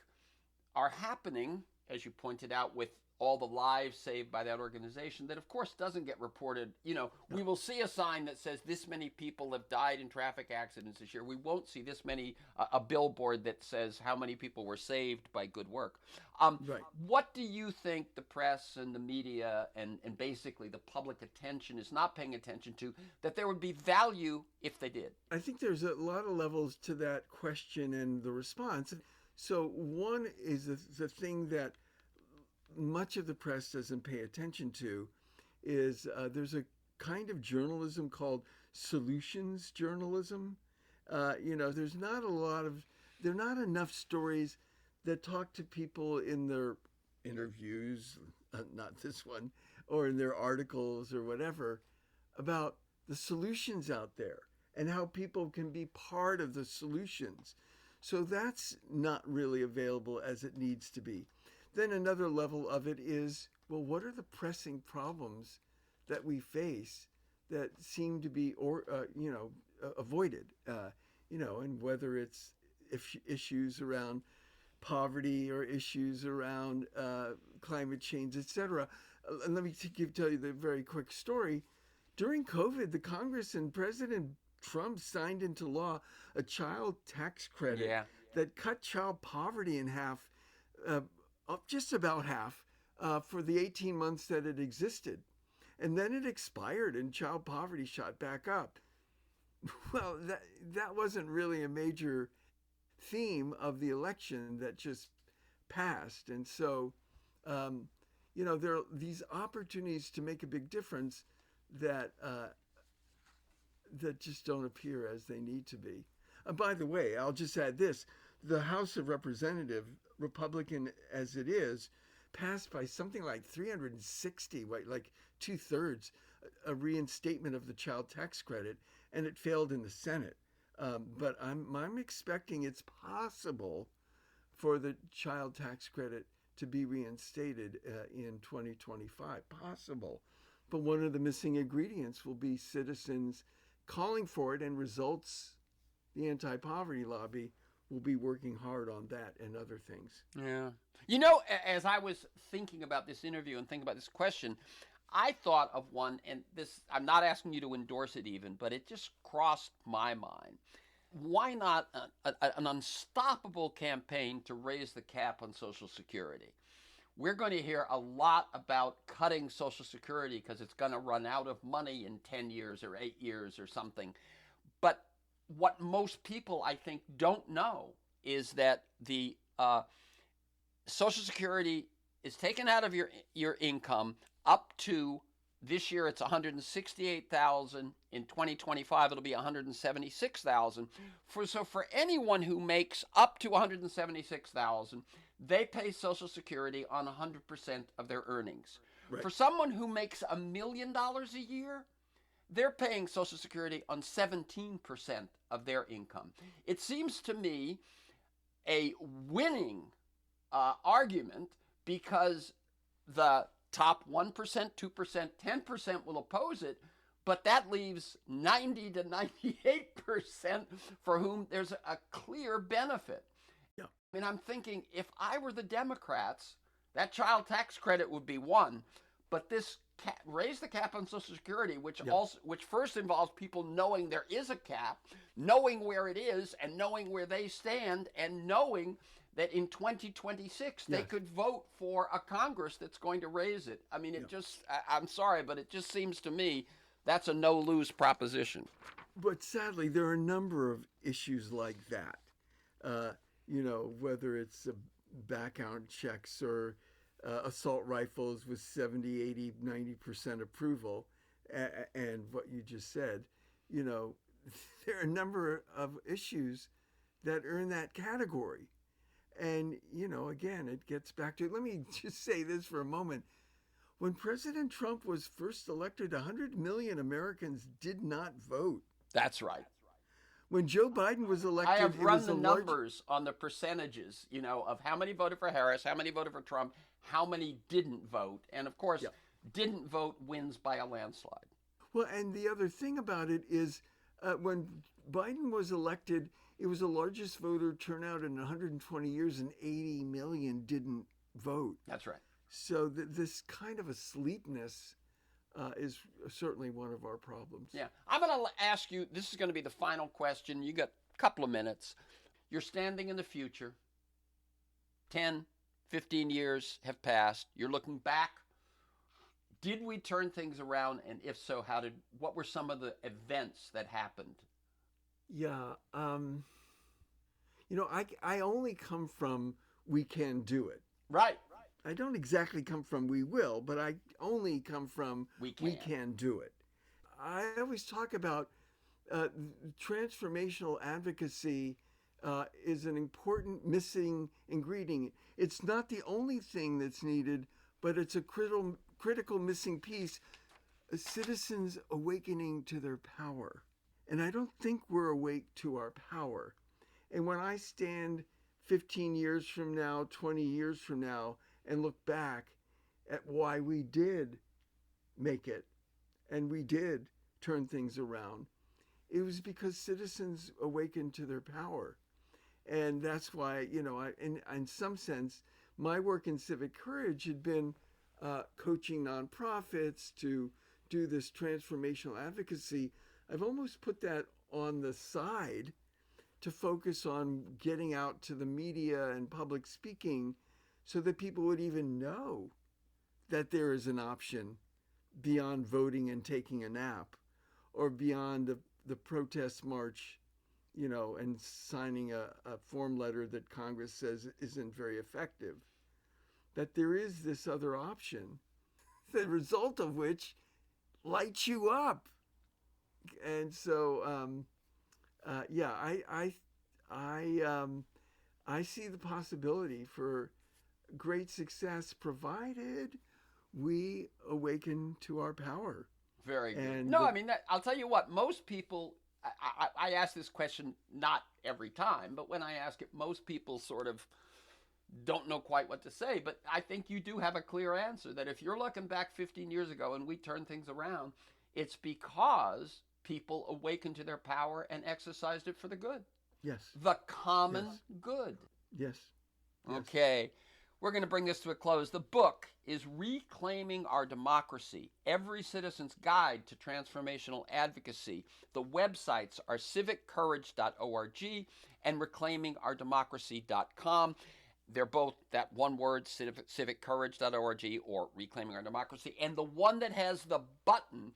are happening, as you pointed out, with all the lives saved by that organization that of course doesn't get reported? We will see a sign that says this many people have died in traffic accidents this year. We won't see this many, a billboard that says how many people were saved by good work. Right. What do you think the press and the media and basically the public attention is not paying attention to that there would be value if they did? I think there's a lot of levels to that question and the response. So one is the thing that much of the press doesn't pay attention to is there's a kind of journalism called solutions journalism. There's not there are not enough stories that talk to people in their interviews, not this one, or in their articles or whatever, about the solutions out there and how people can be part of the solutions. So that's not really available as it needs to be. Then another level of it is, well, what are the pressing problems that we face that seem to be avoided? And whether it's issues around poverty or issues around climate change, etc. And let me tell you the very quick story. During COVID, the Congress and President Trump signed into law a child tax credit that cut child poverty in half, just about half, for the 18 months that it existed. And then it expired and child poverty shot back up. Well, that wasn't really a major theme of the election that just passed. And so, there are these opportunities to make a big difference that just don't appear as they need to be. By the way, I'll just add this. The House of Representatives, Republican as it is, passed by something like 360, like 2/3, a reinstatement of the child tax credit, and it failed in the Senate. But I'm expecting it's possible for the child tax credit to be reinstated in 2025. Possible. But one of the missing ingredients will be citizens calling for it, and Results, the anti-poverty lobby, will be working hard on that and other things. Yeah. As I was thinking about this interview and thinking about this question, I thought of one, and this, I'm not asking you to endorse it even, but it just crossed my mind. Why not an unstoppable campaign to raise the cap on Social Security? We're going to hear a lot about cutting Social Security because it's going to run out of money in 10 years or 8 years or something. But what most people, I think, don't know is that the Social Security is taken out of your income up to, this year it's $168,000. In 2025 it'll be $176,000. So for anyone who makes up to $176,000, they pay Social Security on 100% of their earnings. Right. For someone who makes $1 million a year, they're paying Social Security on 17% of their income. It seems to me a winning argument, because the top 1%, 2%, 10% will oppose it, but that leaves 90 to 98% for whom there's a clear benefit. Yeah. I mean, I'm thinking, if I were the Democrats, that child tax credit would be one, but this raise the cap on Social Security, which first involves people knowing there is a cap, knowing where it is, and knowing where they stand, and knowing that in 2026 they could vote for a Congress that's going to raise it. I mean, I'm sorry, but it just seems to me that's a no-lose proposition. But sadly, there are a number of issues like that. Whether it's background checks or assault rifles with 70, 80, 90% approval, and what you just said, there are a number of issues that are in that category. And, again, it gets back to, let me just say this for a moment. When President Trump was first elected, 100 million Americans did not vote. That's right. When Joe Biden was elected, I have it run was the a large... numbers on the percentages, of how many voted for Harris, how many voted for Trump, how many didn't vote. And of course, Yeah. didn't vote wins by a landslide. Well, and the other thing about it is when Biden was elected, it was the largest voter turnout in 120 years, and 80 million didn't vote. That's right. So this kind of asleepness is certainly one of our problems. Yeah. I'm going to ask you, this is going to be the final question. You got a couple of minutes. You're standing in the future. 10, 15 years have passed. You're looking back. Did we turn things around? And if so, what were some of the events that happened? Yeah. I only come from we can do it. Right. I don't exactly come from we will, but I only come from we can do it. I always talk about transformational advocacy is an important missing ingredient. It's not the only thing that's needed, but it's a critical missing piece, citizens awakening to their power. And I don't think we're awake to our power. And when I stand 15 years from now, 20 years from now, and look back at why we did make it and we did turn things around, it was because citizens awakened to their power. And that's why, in some sense, my work in civic courage had been coaching nonprofits to do this transformational advocacy. I've almost put that on the side to focus on getting out to the media and public speaking so that people would even know that there is an option beyond voting and taking a nap, or beyond the protest march, and signing a form letter that Congress says isn't very effective. That there is this other option, the result of which lights you up. And so, I see the possibility for great success provided we awaken to our power. Very good. I'll tell you what, most people, I ask this question not every time, but when I ask it, most people sort of don't know quite what to say. But I think you do have a clear answer that if you're looking back 15 years ago and we turned things around, it's because people awakened to their power and exercised it for the good. Yes. The common good. Yes. Okay. We're going to bring this to a close. The book is Reclaiming Our Democracy, Every Citizen's Guide to Transformational Advocacy. The websites are civiccourage.org and reclaimingourdemocracy.com. They're both that one word, civiccourage.org or Reclaiming Our Democracy. And the one that has the button,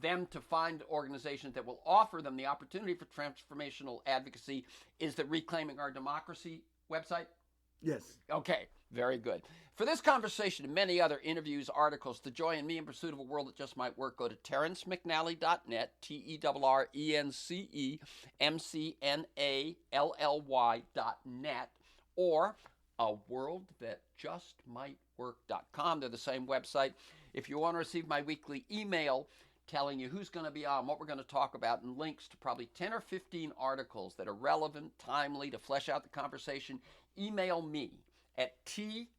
them to find organizations that will offer them the opportunity for transformational advocacy, is the Reclaiming Our Democracy website? Yes. Okay, very good. For this conversation and many other interviews, articles, to join me in pursuit of a world that just might work, go to terrencemcnally.net, TERRENCEMCNALLY.net, or aworldthatjustmightwork.com. They're the same website. If you want to receive my weekly email telling you who's going to be on, what we're going to talk about, and links to probably 10 or 15 articles that are relevant, timely, to flesh out the conversation, email me at TEMcNally,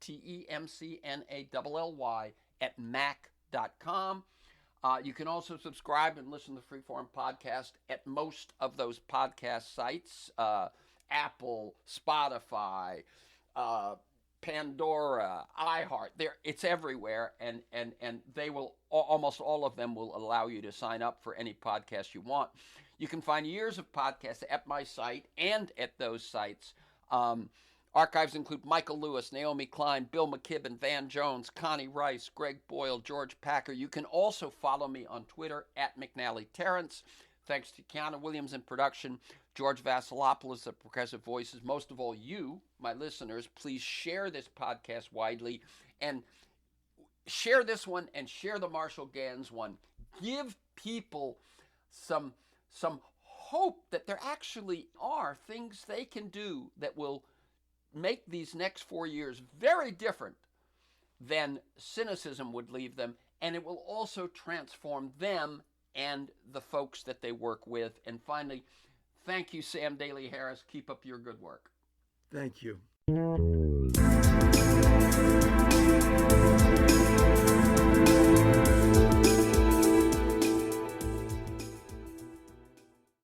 TEMCNALLY @mac.com. You can also subscribe and listen to the Freeform podcast at most of those podcast sites, Apple, Spotify, Pandora, iHeart. It's everywhere, and they will, almost all of them will allow you to sign up for any podcast you want. You can find years of podcasts at my site and at those sites. Archives include Michael Lewis, Naomi Klein, Bill McKibben, Van Jones, Connie Rice, Greg Boyle, George Packer. You can also follow me on Twitter at McNally Terrence. Thanks to Kiana Williams in production, George Vasilopoulos of Progressive Voices. Most of all, you, my listeners, please share this podcast widely, and share this one and share the Marshall Gans one. Give people some hope that there actually are things they can do that will make these next 4 years very different then cynicism would leave them, and it will also transform them and the folks that they work with. And finally, thank you, Sam Daly Harris. Keep up your good work. Thank you.